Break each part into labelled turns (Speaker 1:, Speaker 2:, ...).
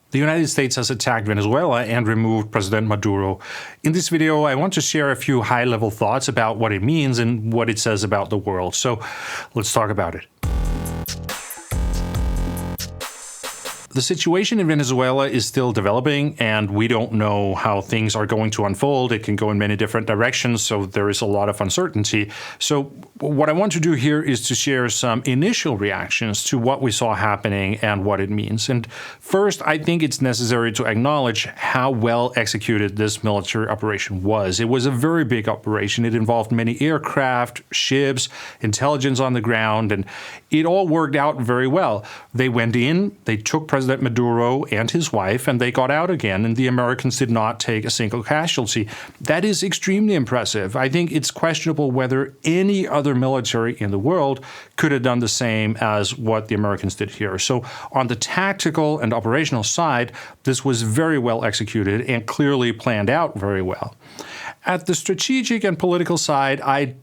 Speaker 1: The United States has attacked Venezuela and removed President Maduro. In this video, I want to share a few high-level thoughts about what it means and what it says about the world. So let's talk about it. The situation in Venezuela is still developing, and we don't know how things are going to unfold. It can go in many different directions, so there is a lot of uncertainty. So what I want to do here is to share some initial reactions to what we saw happening and what it means. And first, I think it's necessary to acknowledge how well executed this military operation was. It was a very big operation. It involved many aircraft, ships, intelligence on the ground, and it all worked out very well. They went in, they took President Maduro and his wife, and they got out again, and the Americans did not take a single casualty. That is extremely impressive. I think it's questionable whether any other military in the world could have done the same as what the Americans did here. So on the tactical and operational side, this was very well executed and clearly planned out very well. At the strategic and political side, I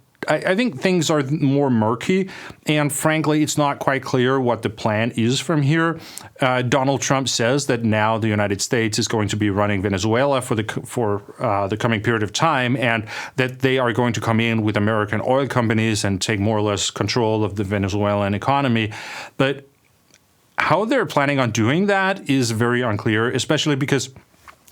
Speaker 1: think things are more murky, and frankly, it's not quite clear what the plan is from here. Donald Trump says that now the United States is going to be running Venezuela for the coming period of time, and that they are going to come in with American oil companies and take more or less control of the Venezuelan economy. But how they're planning on doing that is very unclear, especially because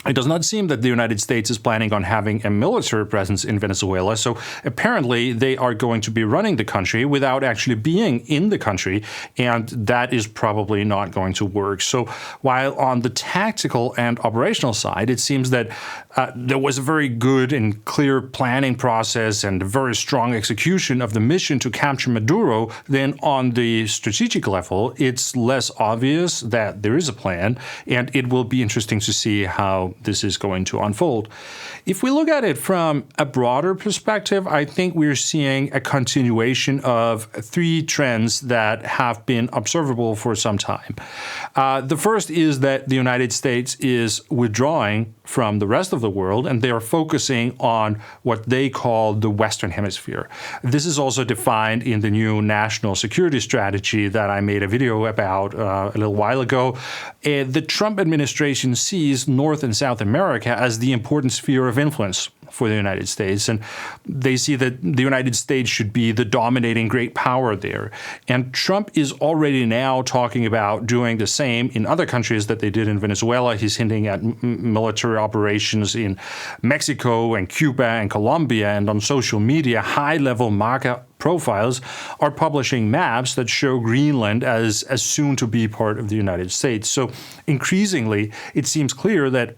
Speaker 1: it does not seem that the United States is planning on having a military presence in Venezuela. So apparently they are going to be running the country without actually being in the country, and that is probably not going to work. So while on the tactical and operational side, it seems that there was a very good and clear planning process and a very strong execution of the mission to capture Maduro, then on the strategic level, it's less obvious that there is a plan, and it will be interesting to see how this is going to unfold. If we look at it from a broader perspective, I think we're seeing a continuation of three trends that have been observable for some time. The first is that the United States is withdrawing from the rest of the world, and they are focusing on what they call the Western Hemisphere. This is also defined in the new national security strategy that I made a video about a little while ago. The Trump administration sees North and South America as the important sphere of influence for the United States, and they see that the United States should be the dominating great power there. And Trump is already now talking about doing the same in other countries that they did in Venezuela. He's hinting at military operations in Mexico and Cuba and Colombia, and on social media, high-level market profiles are publishing maps that show Greenland as soon to be part of the United States. So increasingly, it seems clear that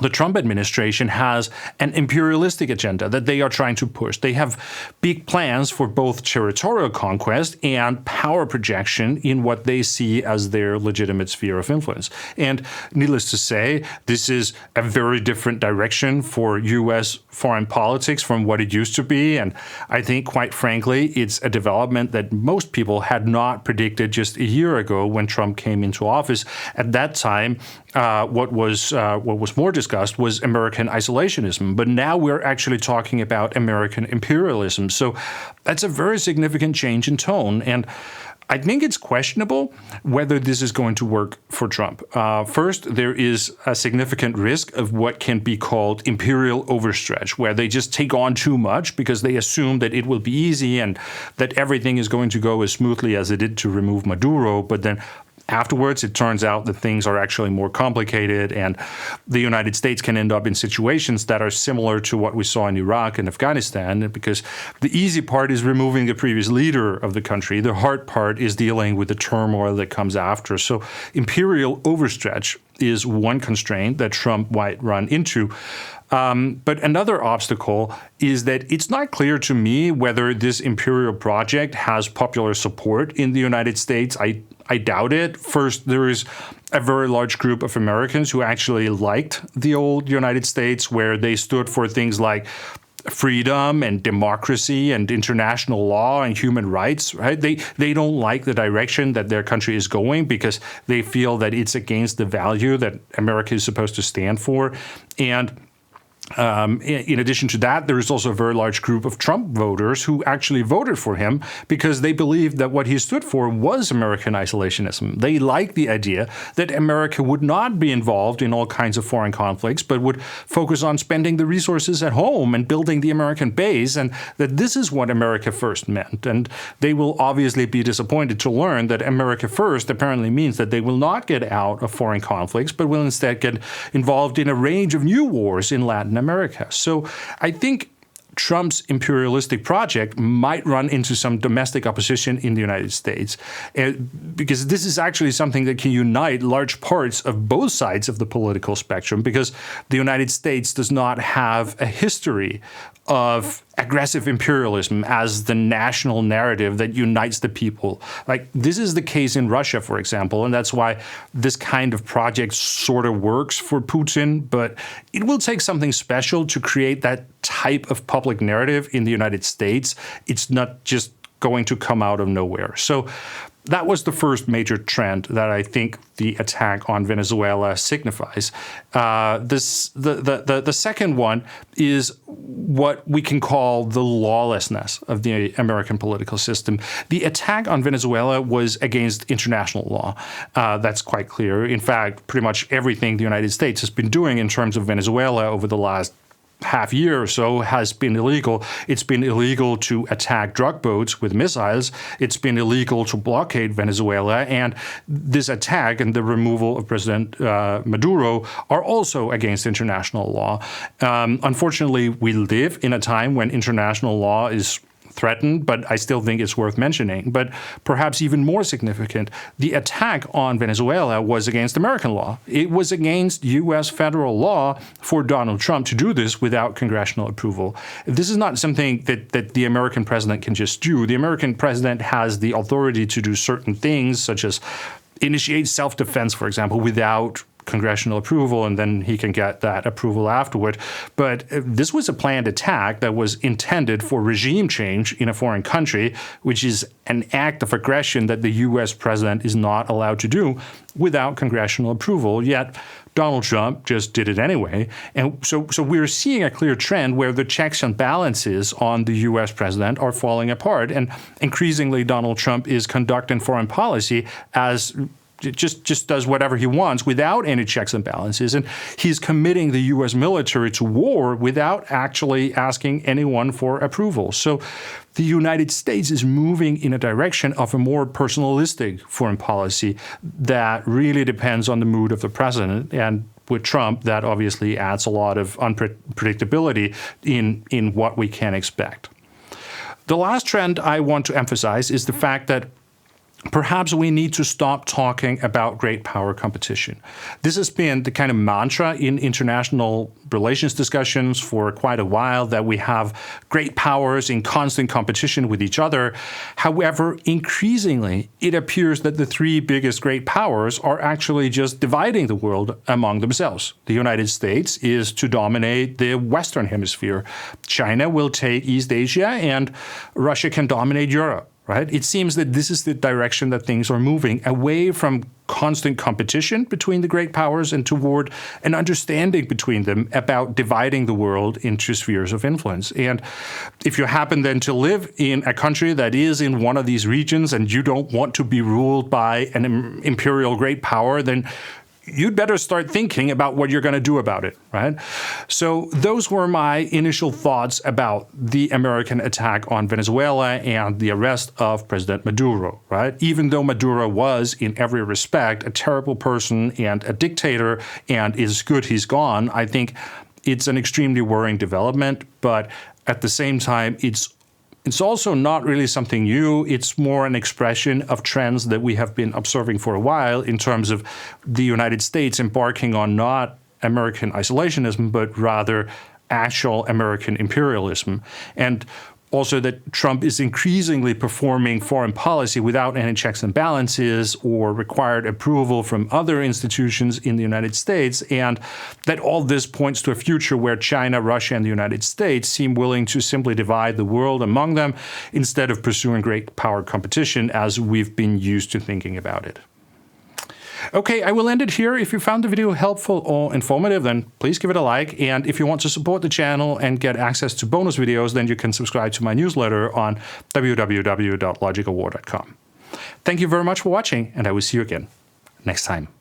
Speaker 1: the Trump administration has an imperialistic agenda that they are trying to push. They have big plans for both territorial conquest and power projection in what they see as their legitimate sphere of influence. And needless to say, this is a very different direction for U.S. foreign politics from what it used to be. And I think, quite frankly, it's a development that most people had not predicted just a year ago when Trump came into office. At that time, what was more discussed was American isolationism, but now we're actually talking about American imperialism. So that's a very significant change in tone, and I think it's questionable whether this is going to work for Trump. First, there is a significant risk of what can be called imperial overstretch, where they just take on too much because they assume that it will be easy and that everything is going to go as smoothly as it did to remove Maduro, but then afterwards, it turns out that things are actually more complicated, and the United States can end up in situations that are similar to what we saw in Iraq and Afghanistan, because the easy part is removing the previous leader of the country. The hard part is dealing with the turmoil that comes after. So imperial overstretch is one constraint that Trump might run into. But another obstacle is that it's not clear to me whether this imperial project has popular support in the United States. I doubt it. First, there is a very large group of Americans who actually liked the old United States, where they stood for things like freedom and democracy and international law and human rights, right? They don't like the direction that their country is going because they feel that it's against the value that America is supposed to stand for. And In addition to that, there is also a very large group of Trump voters who actually voted for him because they believed that what he stood for was American isolationism. They liked the idea that America would not be involved in all kinds of foreign conflicts, but would focus on spending the resources at home and building the American base, and that this is what America First meant. And they will obviously be disappointed to learn that America First apparently means that they will not get out of foreign conflicts, but will instead get involved in a range of new wars in Latin America. So I think Trump's imperialistic project might run into some domestic opposition in the United States, because this is actually something that can unite large parts of both sides of the political spectrum, because the United States does not have a history of aggressive imperialism as the national narrative that unites the people. Like, this is the case in Russia, for example, and that's why this kind of project sort of works for Putin, but it will take something special to create that type of public narrative in the United States. It's not just going to come out of nowhere. So that was the first major trend that I think the attack on Venezuela signifies. The second one is what we can call the lawlessness of the American political system. The attack on Venezuela was against international law. That's quite clear. In fact, pretty much everything the United States has been doing in terms of Venezuela over the last half year or so has been illegal. It's been illegal to attack drug boats with missiles. It's been illegal to blockade Venezuela. And this attack and the removal of President Maduro are also against international law. Unfortunately, we live in a time when international law is threatened, but I still think it's worth mentioning. But perhaps even more significant, the attack on Venezuela was against American law. It was against U.S. federal law for Donald Trump to do this without congressional approval. This is not something that the American president can just do. The American president has the authority to do certain things, such as initiate self-defense, for example, without congressional approval, and then he can get that approval afterward. But this was a planned attack that was intended for regime change in a foreign country, which is an act of aggression that the U.S. president is not allowed to do without congressional approval. Yet Donald Trump just did it anyway. And so we're seeing a clear trend where the checks and balances on the U.S. president are falling apart. And increasingly, Donald Trump is conducting foreign policy as just does whatever he wants without any checks and balances. And he's committing the U.S. military to war without actually asking anyone for approval. So the United States is moving in a direction of a more personalistic foreign policy that really depends on the mood of the president. And with Trump, that obviously adds a lot of unpredictability in what we can expect. The last trend I want to emphasize is the fact that perhaps we need to stop talking about great power competition. This has been the kind of mantra in international relations discussions for quite a while, that we have great powers in constant competition with each other. However, increasingly, it appears that the three biggest great powers are actually just dividing the world among themselves. The United States is to dominate the Western Hemisphere. China will take East Asia, and Russia can dominate Europe. Right? It seems that this is the direction that things are moving, away from constant competition between the great powers and toward an understanding between them about dividing the world into spheres of influence. And if you happen then to live in a country that is in one of these regions and you don't want to be ruled by an imperial great power, then you'd better start thinking about what you're going to do about it, right? So those were my initial thoughts about the American attack on Venezuela and the arrest of President Maduro, right? Even though Maduro was, in every respect, a terrible person and a dictator, and is good he's gone, I think it's an extremely worrying development. But at the same time, it's also not really something new. It's more an expression of trends that we have been observing for a while in terms of the United States embarking on not American isolationism, but rather actual American imperialism. And also that Trump is increasingly performing foreign policy without any checks and balances or required approval from other institutions in the United States, and that all this points to a future where China, Russia, and the United States seem willing to simply divide the world among them instead of pursuing great power competition as we've been used to thinking about it. Okay, I will end it here. If you found the video helpful or informative, then please give it a like. And if you want to support the channel and get access to bonus videos, then you can subscribe to my newsletter on www.logicalwar.com. Thank you very much for watching, and I will see you again next time.